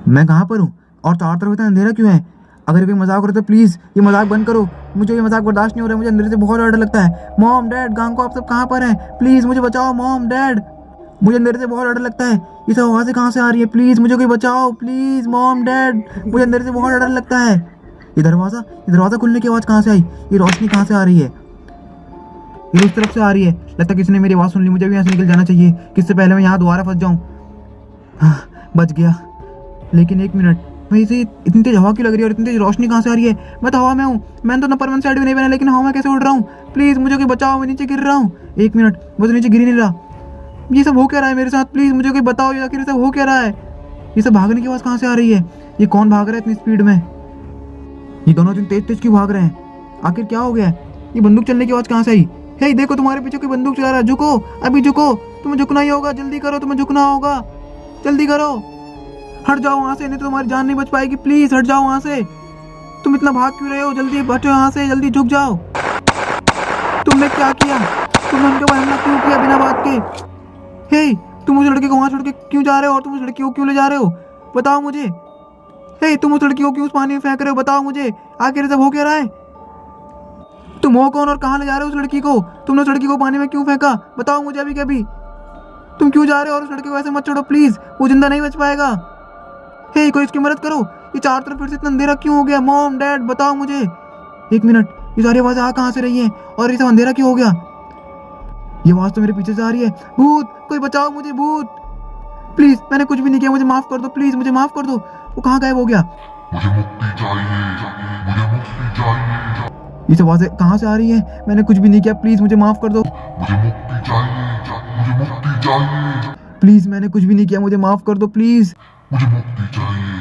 मैं कहाँ पर हूँ और चारों तरफ इतना अंधेरा क्यों है? अगर कोई मजाक हो रहा है तो प्लीज़ ये मजाक बंद करो। मुझे ये मजाक बर्दाश्त नहीं हो रहा है। मुझे अंदर से बहुत डर लगता है। मॉम डैड गांको आप सब कहाँ पर हैं? प्लीज़ मुझे बचाओ मॉम डैड। मुझे अंदर से बहुत डर लगता है। ये सब आवाज़ें कहाँ से आ रही है? प्लीज़ मुझे कोई बचाओ। प्लीज़ मॉम डैड मुझे अंदर से बहुत डर लगता है। ये दरवाज़ा खुलने की आवाज़ कहाँ से आई? ये रोशनी कहाँ से आ रही है? ये उस तरफ से आ रही है। लगता है किसी ने मेरी आवाज़ सुन ली। मुझे भी यहाँ से निकल जाना चाहिए, किससे पहले मैं यहाँ दोबारा फंस जाऊँ। हाँ, बच गया। लेकिन एक मिनट, मैं इसे इतनी तेज हवा क्यों लग रही है और इतनी तेज रोशनी कहाँ से आ रही है? मैं तो हवा में हूँ। मैंने तो ना परमानेंट साइड भी नहीं पहना, लेकिन हवा में कैसे उड़ रहा हूँ? प्लीज़ मुझे कोई बचाओ, मैं नीचे गिर रहा हूँ। एक मिनट, मैं तो नीचे गिर ही नहीं रहा। ये सब हो क्या रहा है मेरे साथ? प्लीज़ मुझे कोई बताओ, ये आखिर सब हो क्या रहा है? ये सब भागने की आवाज़ कहाँ से आ रही है? ये कौन भाग रहा है इतनी स्पीड में? ये दोनों इतनी तेज तेज क्यों भाग रहे हैं? आखिर क्या हो गया? ये बंदूक चलने की आवाज़ कहाँ से आई? हे देखो, तुम्हारे पीछे कोई बंदूक चला रहा है। झुको, अभी झुको। तुम्हें झुकना ही होगा। जल्दी करो, तुम्हें झुकना होगा। जल्दी करो। हट जाओ वहाँ से, नहीं तो तुम्हारी जान नहीं बच पाएगी। प्लीज़ हट जाओ वहाँ से। तुम इतना भाग क्यों रहे हो? जल्दी हटो यहाँ से, जल्दी झुक जाओ। तुमने क्या किया? तुमने उनके ऊपर हमला क्यों किया बिना बात के? हे, तुम उस लड़के को वहाँ छोड़ के क्यों जा रहे हो और तुम उस लड़की को क्यों ले जा रहे हो? बताओ मुझे। हे, तुम उस लड़की को क्यों उस पानी में फेंक रहे हो? बताओ मुझे, आखिर सब हो क्या रहा है? तुम हो कौन और कहाँ ले जा रहे हो उस लड़की को? तुमने उस लड़की को पानी में क्यों फेंका? बताओ मुझे अभी के अभी। तुम क्यों जा रहे हो? और उस लड़के को ऐसे मत छोड़ो प्लीज़, वो जिंदा नहीं बच पाएगा। हे, कोई इसकी मदद करो। ये चारों तरफ फिर से इतना अंधेरा क्यों हो गया? मॉम डैड बताओ मुझे। एक मिनट, ये सारी आवाज़ें आ कहाँ से रही हैं और ये सब अंधेरा क्यों हो गया? ये आवाज़ तो मेरे पीछे से आ रही है। भूत, कोई बचाओ मुझे, भूत। प्लीज़, मैंने कुछ भी नहीं किया, मुझे माफ़ कर दो। प्लीज़ मुझे माफ़ कर दो। वो कहाँ गायब हो गया? मुझे मुक्ति चाहिए, मुझे मुक्ति चाहिए। ये सब आवाज़ें कहाँ से आ रही हैं? मैंने कुछ भी नहीं किया। प्लीज़ मुझे माफ़ कर दो। मुझे मुक्ति चाहिए, मुझे मुक्ति चाहिए। प्लीज़, मैंने कुछ भी नहीं किया, मुझे माफ़ कर दो प्लीज़। मुझे मुक्ति चाहिए,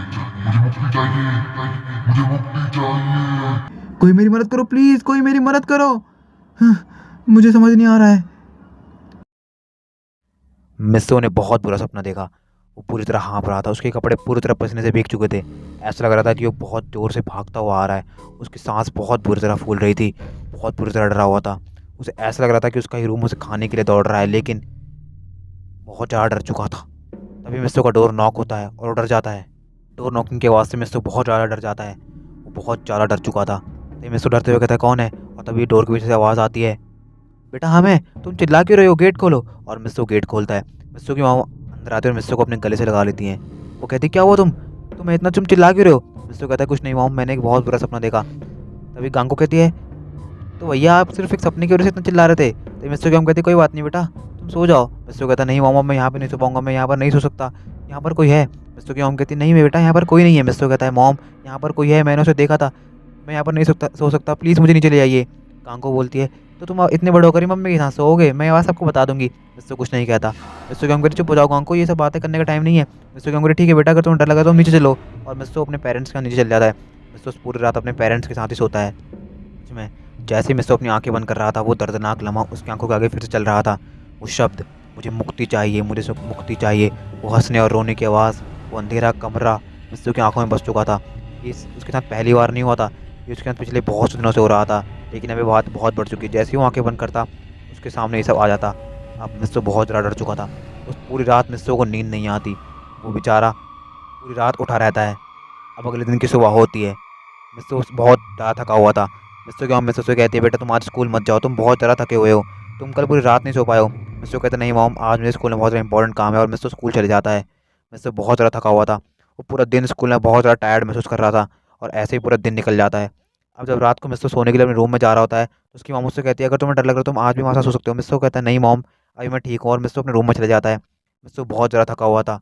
मुझे मुक्ति चाहिए, मुझे मुक्ति चाहिए। कोई मेरी मदद करो प्लीज़, कोई मेरी मदद करो। मुझे समझ नहीं आ रहा है। मिस्सो ने बहुत बुरा सपना देखा। वो पूरी तरह हाँफ रहा था। उसके कपड़े पूरी तरह पसीने से भीग चुके थे। ऐसा लग रहा था कि वो बहुत ज़ोर से भागता हुआ आ रहा है। उसकी सांस बहुत बुरी तरह फूल रही थी। बहुत बुरी तरह डरा हुआ था। उसे ऐसा लग रहा था कि उसका ही रूम उसे खाने के लिए दौड़ रहा है, लेकिन बहुत ज़्यादा डर चुका था। तभी मिस्सो का डोर नॉक होता है और वो डर जाता है। डोर नॉकिंग की आवाज़ से मिस्सो बहुत ज़्यादा डर जाता है। वो बहुत ज़्यादा डर चुका था। तभी मिस्सो डरते हुए कहता है, कौन है? और तभी डोर के पीछे से आवाज़ आती है, बेटा हम हैं, तुम चिल्ला क्यों रहे हो? गेट खोलो। और मिस्सो गेट खोलता है। मिस्सो की माँ अंदर आती है और मिस्सो को अपने गले से लगा लेती हैं। वो कहती, क्या हुआ तुम्हें इतना, तुम चिल्ला क्यों रहे हो? मिस्सो कहता है, कुछ नहीं मॉम, मैंने एक बहुत बुरा सपना देखा। तभी गांगो कहती है, तो भैया आप सिर्फ एक सपने की वजह से इतना चिल्ला रहे थे? तो मिस्सो की माँ कहती है, कोई बात नहीं बेटा, तुम सो जाओ। मिस्सो कहता है, नहीं मामा, मैं यहाँ पर नहीं सो पाऊंगा, मैं यहाँ पर नहीं सो सकता, यहाँ पर कोई है। मिस्सो की माँ कहती है, नहीं बेटा यहाँ पर कोई नहीं है। मिस्सो कहता है, मॉम यहाँ पर कोई है, मैंने उसे देखा था, मैं यहाँ पर नहीं सो सकता, प्लीज़ मुझे नीचे ले आइए। गांगो बोलती है, तो तुम इतने बड़े होकर ही मम्मी के साथ सोओगे? मैं आवाज़ सबको बता दूंगी। मिस्सो कुछ नहीं कहता। मिस्सो क्या कहती, चुप हो जाओ गांगो, ये सब बातें करने का टाइम नहीं है। मिस्सो क्या कहती, ठीक है बेटा, अगर तुम्हें डर लगा तो नीचे चलो। और मिस्सो अपने पेरेंट्स के नीचे चल जाता है। मिस्सो पूरी रात अपने पेरेंट्स के साथ ही सोता है। में जैसे ही मिस्सो अपनी आंखें बंद कर रहा था, वो दर्दनाक लम्हा उसकी आंखों के आगे फिर से चल रहा था। वो शब्द, मुझे मुक्ति चाहिए, मुझे सब मुक्ति चाहिए, वो हंसने और रोने की आवाज़, वो अंधेरा कमरा मिस्सो की आंखों में बस चुका था। ये उसके साथ पहली बार नहीं हुआ था, ये उसके साथ पिछले बहुत से दिनों से हो रहा था। लेकिन अभी बात बहुत बढ़ चुकी। जैसे ही वो आंखें बंद करता, उसके सामने ये सब आ जाता। अब मिस्सो बहुत ज़्यादा डर चुका था। उस पूरी रात मिस्सो को नींद नहीं आती। वो बेचारा पूरी रात उठा रहता है। अब अगले दिन की सुबह होती है। मिस्सो बहुत ज़्यादा थका हुआ था। मिस्सो की मम्मी मिस्सो से कहती है, बेटा तुम आज स्कूल मत जाओ, तुम बहुत ज़्यादा थके हुए हो, तुम कल पूरी रात नहीं सो पाए हो। मिस्सो कहता, नहीं मॉम, आज मेरे स्कूल में बहुत ज़्यादा इंपॉर्टेंट काम है। और मिस्सो स्कूल चले जाता है। मिस्सो बहुत ज़्यादा थका हुआ था। वो पूरा दिन स्कूल में बहुत ज़्यादा टायर्ड महसूस कर रहा था और ऐसे ही पूरा दिन निकल जाता है। अब जब रात को मिस्सो सोने के लिए अपने रूम में जा रहा होता है, तो उसकी मॉम उससे कहती है, अगर तुम्हें डर लग रहा है तुम आज भी वहाँ से सो सकते हो। मिस्सो कहता है, नहीं मॉम, अभी मैं ठीक हूँ। और मिस्सो अपने रूम में चले जाता है। मिस्सो बहुत ज़्यादा थका हुआ था,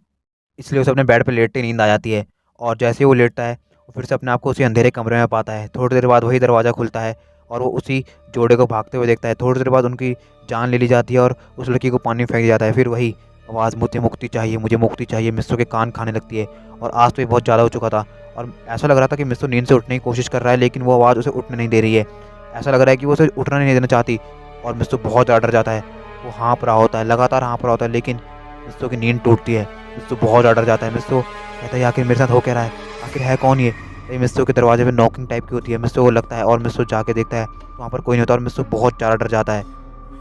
इसलिए उसे अपने बेड पर लेटते नींद आ जाती है। और जैसे ही वो लेटता है, वो फिर से अपने आप को उसी अंधेरे कमरे में पाता है। थोड़ी देर बाद वही दरवाज़ा खुलता है और वो उसी जोड़े को भागते हुए देखता है। थोड़ी देर बाद उनकी जान ले ली जाती है और उस लड़की को पानी में फेंक दिया जाता है। फिर वही आवाज़, मुझे मुक्ति चाहिए, मुझे मुक्ति चाहिए, मिस्सो के कान खाने लगती है। और आज तो ये बहुत ज़्यादा हो चुका था और ऐसा लग रहा था कि मिस्सो नींद से उठने की कोशिश कर रहा है, लेकिन वो आवाज़ उसे उठने नहीं दे रही है। ऐसा लग रहा है कि वो उसे उठना नहीं देना चाहती। और मिस्सो बहुत ज़्यादा डर जाता है। वो हाँफ रहा होता है, लगातार हाँफ रहा होता है, लेकिन मिस्सो की नींद टूटती है। मिस्सो बहुत ज़्यादा डर जाता है। मिस्सो कहता है, आखिर मेरे साथ हो क्या रहा है? आखिर है कौन ये? तभी मिस्सो के दरवाजे पे नॉकिंग टाइप की होती है। मिस्सो को लगता है और मिस्सो जाके देखता है तो वहाँ पर कोई नहीं होता और मिस्सो बहुत ज़्यादा डर जाता है।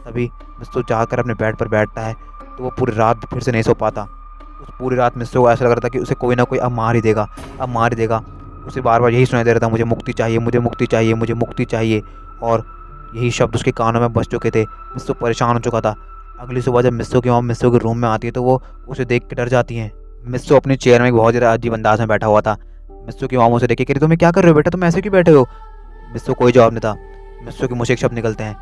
तभी मिस्सो जाकर अपने बेड पर बैठता है तो वो पूरी रात फिर से नहीं सो पाता। उस पूरी रात मिस्सो को ऐसा लग रहा था कि उसे कोई ना कोई अब मार ही देगा, अब मार ही देगा। उसे बार बार यही सुनाई दे रहा था, मुझे मुक्ति चाहिए, मुझे मुक्ति चाहिए, मुझे मुक्ति चाहिए। और यही शब्द उसके कानों में बज चुके थे। मिस्सो परेशान हो चुका था। अगली सुबह जब मिस्सो की मॉम मिस्सो के रूम में आती है तो वो उसे देख के डर जाती हैं। मिस्सो अपनी चेयर में एक बहुत ज़्यादा अजीब अंदाज में बैठा हुआ था। मिस्सो की मॉम उसे देख के कह रही, तुम्हें क्या कर रहे हो बेटा, तुम ऐसे क्यों बैठे हो? मिस्सो कोई जवाब नहीं था। मिस्सो के मुँह से एक शब्द निकलते हैं,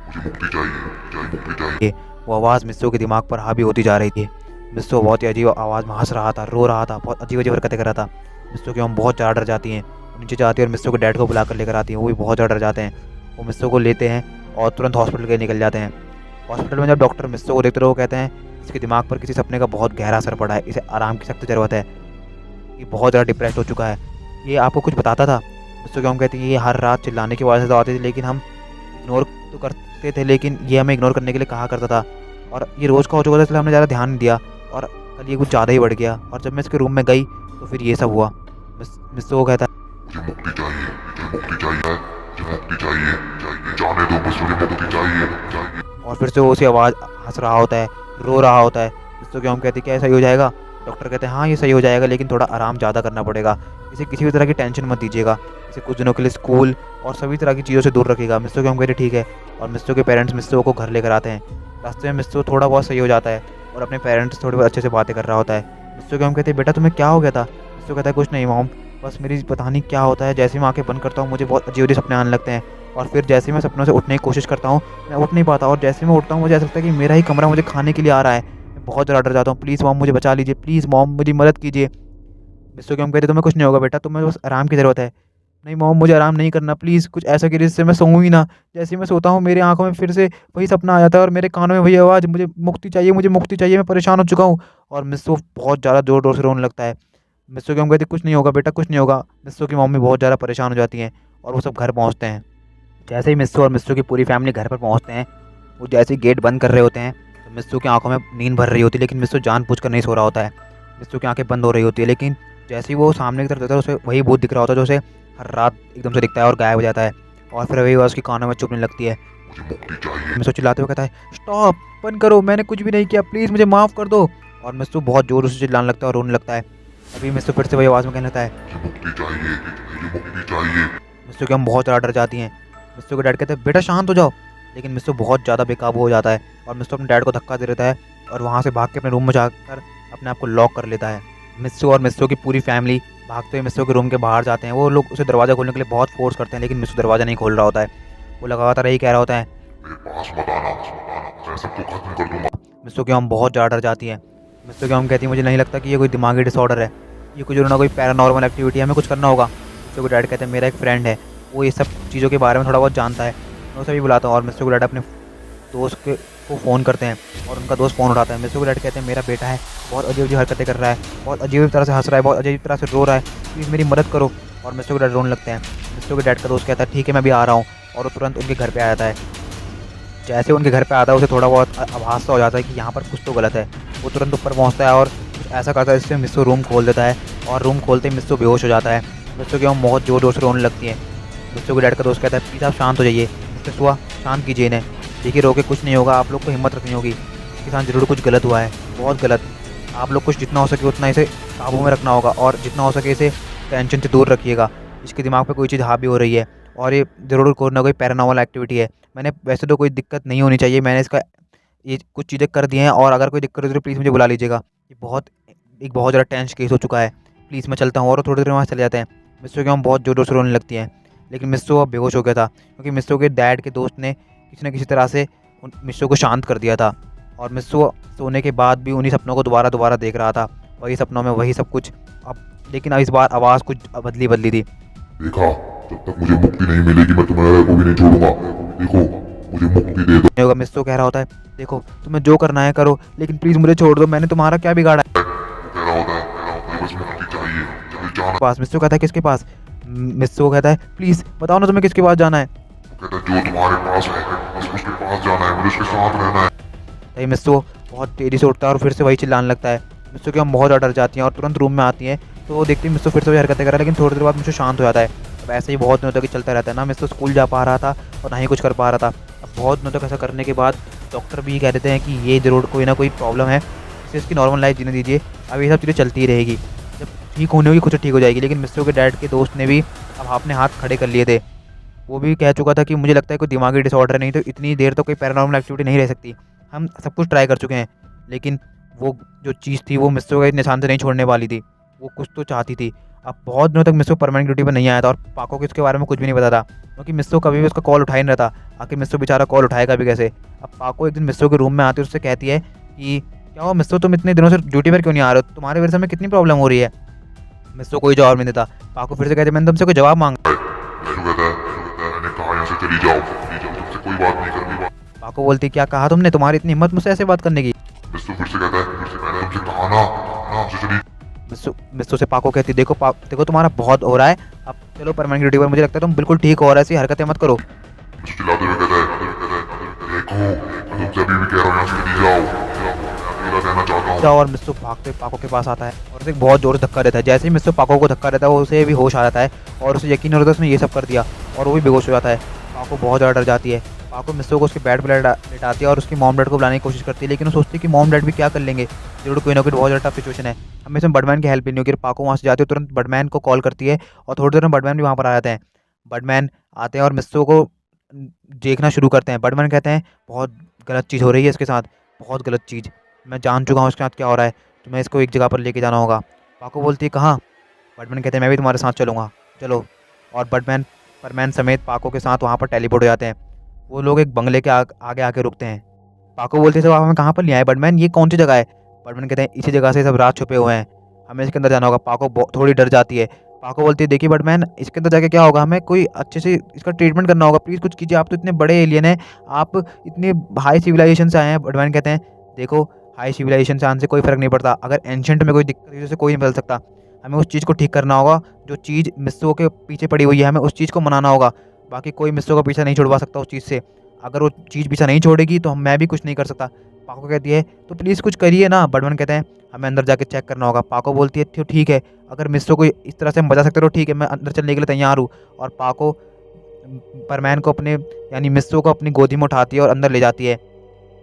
मुझे मुक्ति चाहिए, मुक्ति चाहिए। वो आवाज़ मिस्सो के दिमाग पर हावी होती जा रही थी। मिस्सो बहुत ही अजीब आवाज़ में हंस रहा था, रो रहा था, बहुत अजीब अजीब हरकतें कर रहा था। मिस्सो की मॉम बहुत ज़्यादा डर जाती हैं, नीचे जाती है और मिस्सो के डैड को बुला कर लेकर आती हैं। वो भी बहुत ज़्यादा डर जाते हैं। वो मिस्सो को लेते हैं और तुरंत हॉस्पिटल के निकल जाते हैं। हॉस्पिटल में जब डॉक्टर मिस्सो को देखते रहे वो कहते हैं इसके दिमाग पर किसी सपने का बहुत गहरा असर पड़ा है, इसे आराम की सख्त ज़रूरत है, ये बहुत ज़्यादा डिप्रेस्ड हो चुका है। ये आपको कुछ बताता था? मिस्सो की मॉम कहती है ये हर रात चिल्लाने की वजह से तो आती थी, लेकिन हम इग्नोर तो करते थे, लेकिन ये हमें इग्नोर करने के लिए कहा करता था और ये रोज़ का हो चुका था, इसलिए हमने ज़्यादा ध्यान नहीं दिया और कल ये कुछ ज़्यादा ही बढ़ गया। और जब मैं इसके रूम में गई तो फिर ये सब हुआ। मिस्सो को कहता है मुझे मुक्ति चाहिए, मुझे मुक्ति चाहिए, मुझे मुक्ति चाहिए, चाहिए। जाने दो बस, मुझे मुक्ति चाहिए, चाहिए। और फिर से वो उसी आवाज़ हंस रहा होता है, रो रहा होता है। मिस्सो की मॉम कहती है क्या सही हो जाएगा? डॉक्टर कहते हैं हाँ ये सही हो जाएगा, लेकिन थोड़ा आराम ज़्यादा करना पड़ेगा। इसे किसी भी तरह की टेंशन मत दीजिएगा, इसे कुछ दिनों के लिए स्कूल और सभी तरह की चीज़ों से दूर रखिएगा। मिस्सो की मॉम कहती ठीक है। और मिस्सो के पेरेंट्स मिस्सो को घर लेकर आते हैं। रास्ते में मिस्सो थोड़ा बहुत सही हो जाता है और अपने पेरेंट्स थोड़ी बहुत अच्छे से बातें कर रहा होता है। मिस्सो की मॉम कहती है बेटा तुम्हें क्या हो गया था? मिस्सो कहता है कुछ नहीं मॉम, बस मेरी पता नहीं क्या होता है, जैसे ही मैं आँखें बंद करता हूँ मुझे बहुत अजीब अजीब सपने आने लगते हैं और फिर जैसे ही मैं सपनों से उठने की कोशिश करता हूँ मैं उठ नहीं पाता और जैसे ही मैं उठता हूँ मुझे ऐसा लगता है कि मेरा ही कमरा मुझे खाने के लिए आ रहा है। मैं बहुत ज़्यादा डर जाता हूँ, प्लीज़ मॉम मुझे बचा लीजिए, प्लीज़ मॉम मुझे मदद कीजिए। मिस्सो की मॉम कहती तुम्हें कुछ नहीं होगा बेटा, तुम्हें बस आराम की ज़रूरत है। नहीं मॉम मुझे आराम नहीं करना, प्लीज़ कुछ ऐसा कीजिए जिससे मैं सोऊँ ही ना। जैसे ही मैं सोता हूँ मेरी आँखों में फिर से वही सपना आ जाता है और मेरे कानों में वही आवाज़, मुझे मुक्ति चाहिए, मुझे मुक्ति चाहिए, मैं परेशान हो चुका हूँ। और मिस्सो बहुत ज़्यादा ज़ोर ज़ोर से रोने लगता है। मिस्सो की मॉम कहती कुछ नहीं होगा बेटा, कुछ नहीं होगा। मिस्सो की मम्मी बहुत ज़्यादा परेशान हो जाती हैं और वो सब घर पहुँचते हैं। जैसे ही मिस्सो और मिस्सो की पूरी फैमिली घर पर पहुँचते हैं, वो जैसे ही गेट बंद कर रहे होते हैं तो मिस्सो की आंखों में नींद भर रही होती है, लेकिन मिस्सो जानबूझकर नहीं सो रहा होता है। मिस्सो की आंखें बंद हो रही होती है, लेकिन जैसे ही वो सामने की तरफ देखता है उसे वही भूत दिख रहा होता है जो उसे हर रात एकदम से दिखता है और गायब हो जाता है। और फिर वही उसकी कानों में चुभने लगती है। मुझे मुक्ति चाहिए। मिस्सो चिल्लाते हुए कहता है स्टॉप, बंद करो, मैंने कुछ भी नहीं किया, प्लीज़ मुझे माफ़ कर दो। और मिस्सो बहुत जोर से चिल्लाने लगता है और रोने लगता है। अभी मिस्सो फिर से वही आवाज़ में कहने लगता है। मुझे मुक्ति चाहिए, मुझे मुक्ति चाहिए। मिस्सो की हम बहुत ज़्यादा डर जाती हैं। मिस्सो के डैड कहते हैं बेटा शांत हो जाओ, लेकिन मिस्सो बहुत ज़्यादा बेकाबू हो जाता है और मिस्सो अपने डैड को धक्का दे देता है और वहाँ से भाग के अपने रूम में जाकर अपने आप को लॉक कर लेता है। मिस्सो और मिस्सो की पूरी फैमिली भागते हुए मिस्सो के रूम के बाहर जाते हैं। वो लोग उसे दरवाज़ा खोलने के लिए बहुत फोर्स करते हैं, लेकिन मिस्सो दरवाज़ा नहीं खोल रहा होता है। वो लगातार यही कह रहा होता है मेरे पास मत आना, मैं सबको खत्म कर दूंगा। मिस्सो की हम बहुत ज़्यादा डर जाती है। मिस्सो की हम कहती है मुझे नहीं लगता कि ये कोई दिमागी डिसऑर्डर है, ये कुछ ना कोई पैरानॉर्मल एक्टिविटी है, हमें कुछ करना होगा। मिस्सो के डैड कहते हैं मेरा एक फ्रेंड है, वो ये सब चीज़ों के बारे में थोड़ा बहुत जानता है, मैं उसे भी बुलाता हूँ। और मिस्सो के डैड अपने दोस्त को फ़ोन करते हैं और उनका दोस्त फ़ोन उठाता है। मिस्सो के डैड कहते हैं मेरा बेटा है, बहुत अजीब अजीब हरकतें कर रहा है, बहुत अजीब तरह से हंस रहा है, बहुत अजीब तरह से रो रहा है, प्लीज़ मेरी मदद करो। और मिस्सो के डैड रोने लगते हैं। मिस्सो के डैड का दोस्त कहता है ठीक है मैं भी आ रहा हूँ, और वो तुरंत उनके घर पर आ जाता है। जैसे उनके घर पे आता है उसे थोड़ा बहुत आभास सा हो जाता है कि यहाँ पर कुछ तो गलत है। वो तुरंत ऊपर पहुँचता है और कुछ ऐसा करता है जिससे मिस्सो रूम खोल देता है और रूम खोलते ही मिस्सो बेहोश हो जाता है। मिस्सो की मॉम बहुत ज़ोर ज़ोर से रोने लगती है। मिस्सो के डैड का दोस्त कहता है प्लीज़ आप शांत हो जाइए, मिस्टर सुआ शांत कीजिए इन्हें, देखिए रो के कुछ नहीं होगा, आप लोग को हिम्मत रखनी होगी, इसके साथ ज़रूर कुछ गलत हुआ है, बहुत गलत। आप लोग कुछ जितना हो सके उतना इसे काबू में रखना होगा और जितना हो सके इसे टेंशन से दूर रखिएगा। इसके दिमाग पे कोई चीज़ हावी हो रही है और ये ज़रूर कोई ना कोई पैरानॉर्मल एक्टिविटी है। मैंने वैसे तो कोई दिक्कत नहीं होनी चाहिए, मैंने इसका ये कुछ चीज़ें कर दी हैं और अगर कोई दिक्कत हो तो प्लीज़ मुझे बुला लीजिएगा। ये बहुत ज़्यादा टेंस केस हो चुका है, प्लीज़ मैं चलता हूँ। और थोड़ी देर वहाँ चले जाते हैं। मिस्सो की मॉम बहुत ज़ोर से रोने लगती हैं, लेकिन मिस्सो अब बेहोश हो गया था क्योंकि मिस्सो के डैड के दोस्त ने किसी न किसी तरह से मिस्सो को शांत कर दिया था। और मिस्सो सोने के बाद भी उन्हीं सपनों को दोबारा देख रहा था, वही सपनों में वही सब कुछ। अब लेकिन अब इस बार आवाज़ कुछ बदली थी। देखा, जब तक मुझे मुक्ति नहीं मिलेगी मैं तुम्हें को भी नहीं छोड़ूंगा। देखो मुझे मुक्ति दे दो। होगा मिस्सो कह रहा होता है देखो तुम्हें जो करना है करो, लेकिन प्लीज़ मुझे छोड़ दो, मैंने तुम्हारा क्या बिगाड़ा है। कह रहा होता है बस मुक्ति चाहिए, मुझे जाना। पास मिस्सो कहता है किसके पास? मिस्सो कहता है प्लीज़ बताओ ना तुम्हें किसके पास जाना है। कहता है जो तुम्हारे पास है बस उसके पास जाना है, मुझे उसके साथ रहना है। तभी मिस्सो बहुत तेज़ी से उठता है और फिर से वही चिल्लाने लगता है मिस्सो की हम बहुत ज़्यादा डर जाती हैं और तुरंत रूम में आती हैं। तो वो देखती है मिस्सो फिर से वही हरकतें कर रहा है, लेकिन थोड़ी देर बाद मिस्सो शांत हो जाता है। अब ऐसे ही बहुत दिनों तक ये चलता रहता है, ना मिस्सो स्कूल जा पा रहा था और ना ही कुछ कर पा रहा था। अब बहुत दिनों तक ऐसा करने के बाद डॉक्टर भी कह देते हैं कि ये ज़रूर कोई ना कोई प्रॉब्लम है, इसे इसकी नॉर्मल लाइफ जीने दीजिए, अब ये सब चीज़ें चलती ही रहेगी, जब ठीक होने होगी खुद से ठीक हो जाएगी। लेकिन मिस्सो के डैड के दोस्त ने भी अब अपने हाथ खड़े कर लिए थे। वो भी कह चुका था कि मुझे लगता है कोई दिमागी डिसऑर्डर नहीं तो इतनी देर तो कोई पैरानॉर्मल एक्टिविटी नहीं रह सकती। हम सब कुछ ट्राई कर चुके हैं, लेकिन वो जो चीज़ थी वो मिस्सो को इतने आसान से नहीं छोड़ने वाली थी। वो कुछ तो चाहती थी। अब बहुत दिनों तक मिस्सो परमानेंट ड्यूटी पर नहीं आया था और पाको को इसके बारे में कुछ भी नहीं पता था, क्योंकि मिस्सो कभी भी उसका कॉल उठा ही नहीं रहा था। आखिर मिस्सो बेचारा कॉल उठाएगा भी कैसे। अब पाको एक दिन मिस्सो के रूम में आती है, उससे कहती है कि क्या हुआ मिस्सो, तुम इतने दिनों से ड्यूटी पर क्यों नहीं आ रहे हो, तुम्हारे वजह से हमें कितनी प्रॉब्लम हो रही है। मिस्सो कोई जवाब नहीं देता। पाको फिर से कहते मैंने तुमसे कोई जवाब मांगा। मिस्सो कहता है मैंने कहा यहाँ से चली जाओ, तुमसे कोई बात नहीं करनी। पाको बोलती क्या कहा तुमने, तुम्हारी इतनी हिम्मत मुझसे ऐसे बात करने की। मिस्सो फिर से कहता है मैंने तुमसे कहा ना हमसे चली। मिस्सो से पाको कहती देखो देखो तुम्हारा बहुत हो रहा है, अब चलो परमानेंट ड्यूटी पर, मुझे लगता है तुम बिल्कुल ठीक हो रहा है, ऐसी हरकतें मत करो। मिस्सो चिल्लाते हुए कहता है देखो मैं तुमसे अभी भी कह रहा हूँ यहाँ से चली जाओ, मैं अकेला रहना चाहता हूँ। और मिस्सो भागते पाको के पास आता है और उसे बहुत जोर से धक्का देता है। जैसे ही मिस्सो पाको को धक्का देता है, वो उसे भी होश आ जाता है और उसे यकीन होता है उसने ये सब कर दिया और वो भी बेहोश हो जाता है। पाको बहुत ज़्यादा डर जाती है। पाको मिस्सो को उसके बेड पर लेटाती है और उसकी मॉम डैड को बुलाने की कोशिश करती है, लेकिन वो सोचती है कि मॉम डैड भी क्या कर लेंगे, जरूर कोई ना कोई बहुत ज़्यादा टफ सिचुएशन है। हमें इसमें बर्डमैन की हेल्प नहीं होगी। पाको वहाँ से जाती है, तुरंत बर्डमैन को कॉल करती है और थोड़ी देर में बर्डमैन भी वहाँ पर आ जाते हैं। बर्डमैन आते हैं और मिस्सो को देखना शुरू करते हैं। बर्डमैन कहते हैं बहुत गलत चीज़ हो रही है इसके साथ, बहुत गलत चीज़, मैं जान चुका हूँ इसके साथ क्या हो रहा है, तुम्हें इसको एक जगह पर लेके जाना होगा। पाको बोलती है कहाँ। बर्डमैन कहते हैं मैं भी तुम्हारे साथ चलूँगा, चलो। और बर्डमैन समेत पाको के साथ वहाँ पर टेलीपोर्ट हो जाते हैं। वो लोग एक बंगले के आगे आके रुकते हैं। पाको बोलते हैं सब आप हमें कहाँ पर ले आए बर्डमैन, ये कौन सी जगह है। बर्डमैन कहते हैं इसी जगह से सब राज छुपे हुए हैं, हमें इसके अंदर जाना होगा। पाको थोड़ी डर जाती है। पाको बोलती है देखिए बर्डमैन, इसके अंदर जाके क्या होगा, हमें कोई अच्छे से इसका ट्रीटमेंट करना होगा, प्लीज़ कुछ कीजिए, आप तो इतने बड़े एलियन हैं, आप इतने हाई सिविलाइजेशन से आए हैं। बर्डमैन कहते हैं देखो हाई सिविलाइजेशन से आने से कोई फ़र्क नहीं पड़ता, अगर एंशंट में कोई दिक्कत है उसे कोई नहीं बदल सकता, हमें उस चीज़ को ठीक करना होगा, जो चीज़ मिस्सो के पीछे पड़ी हुई है हमें उस चीज़ को मनाना होगा, बाकी कोई मिस्सो का पीछा नहीं छुड़वा सकता उस चीज़ से, अगर वो चीज़ पीछा नहीं छोड़ेगी तो मैं भी कुछ नहीं कर सकता। पाको कहती है तो प्लीज़ कुछ करिए ना। बर्डमैन कहते हैं हमें अंदर जाके चेक करना होगा। पाको बोलती है तो ठीक है, अगर मिस्सो को इस तरह से हम बचा सकते हो तो ठीक है, मैं अंदर चलने के लिए तैयार हूँ। और पाको परमैन को अपने यानी मिस्सो को अपनी गोदी में उठाती है और अंदर ले जाती है।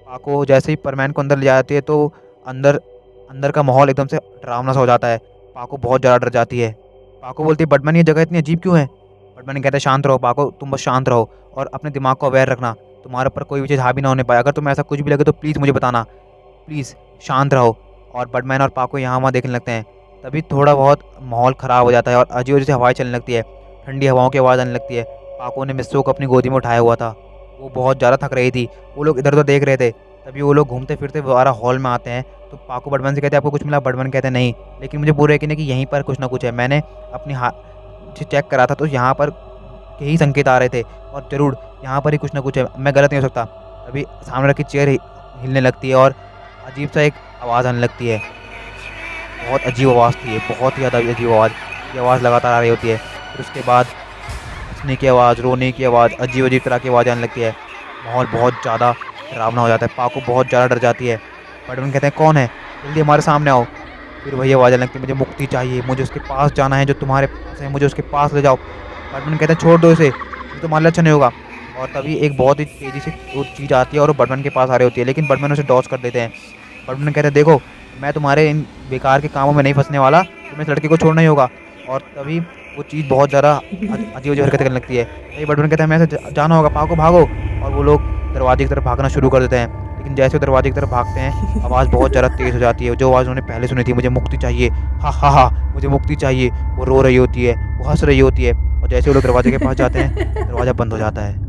पाको जैसे ही परमैन को अंदर ले जाती है तो अंदर का माहौल एकदम से डरावना सा हो जाता है। पाको बहुत ज़्यादा डर जाती है। पाको बोलती है बर्डमैन ये जगह इतनी अजीब क्यों है। बर्डमैन कहते हैं शांत रहो पाको, तुम बस शांत रहो और अपने दिमाग को अवेयर रखना, तुम्हारे ऊपर कोई भी चीज़ हावी ना होने पाए, अगर तुम्हें ऐसा कुछ भी लगे तो प्लीज़ मुझे बताना, प्लीज़ शांत रहो। और बर्डमैन और पाको यहाँ वहाँ देखने लगते हैं। तभी थोड़ा बहुत माहौल ख़राब हो जाता है और अजीब अजीब से हवाएं चलने लगती है, ठंडी हवाओं की आवाज़ आने लगती है। पाको ने मिस्सो को अपनी गोदी में उठाया हुआ था, वो बहुत ज़्यादा थक रही थी, वो लोग इधर उधर देख रहे थे। तभी वो लोग घूमते फिरते दोबारा हॉल में आते हैं तो पाको बर्डमैन से कहते हैं आपको कुछ मिला। बर्डमैन कहते हैं नहीं, लेकिन मुझे पूरा यकीन है कि यहीं पर कुछ ना कुछ है, मैंने अपनी चेक करा था तो यहाँ पर यही संकेत आ रहे थे और ज़रूर यहाँ पर ही कुछ ना कुछ है, मैं गलत नहीं हो सकता। अभी सामने रखी चेयर हिलने लगती है और अजीब सा एक आवाज़ आने लगती है, बहुत अजीब आवाज़ थी ये, बहुत ही ज़्यादा अजीब आवाज़। ये आवाज़ लगातार आ रही होती है, फिर उसके बाद हंसने की आवाज़, रोने की आवाज़, अजीब अजीब तरह की आवाज़ आने लगती है। माहौल बहुत ज़्यादा डरावना हो जाता है, पाको बहुत ज़्यादा डर जाती है। बर्डमैन कहते हैं कौन है, जल्दी हमारे सामने आओ। फिर वही आवाज़ आने लगती है मुझे मुक्ति चाहिए, मुझे उसके पास जाना है जो तुम्हारे पास है, मुझे उसके पास ले जाओ। बर्डमैन कहते हैं छोड़ दो इसे, ये तुम्हारे लिए अच्छा नहीं होगा। और तभी एक बहुत ही तेज़ी से वो चीज़ आती है और वो बर्डमैन के पास आ रही होती है, लेकिन बर्डमैन उसे डॉज कर देते हैं। बर्डमैन कहते हैं देखो मैं तुम्हारे इन बेकार के कामों में नहीं फंसने वाला, तुम्हें इस लड़के को छोड़ना ही होगा। और तभी वो चीज़ बहुत ज़्यादा अजीब अजीब हरकतें करने लगती है। तभी बर्डमैन कहते हैं हमें ऐसे जाना होगा, पाको भागो। और वो लोग दरवाजे की तरफ भागना शुरू कर देते हैं, लेकिन जैसे वो दरवाजे की तरफ भागते हैं आवाज़ बहुत ज़्यादा तेज़ हो जाती है, जो आवाज़ उन्होंने पहले सुनी थी मुझे मुक्ति चाहिए, हा हा हा मुझे मुक्ति चाहिए। वो रो रही होती है, वो हंस रही होती है और जैसे वो लोग दरवाजे के पास जाते हैं दरवाज़ा बंद हो जाता है।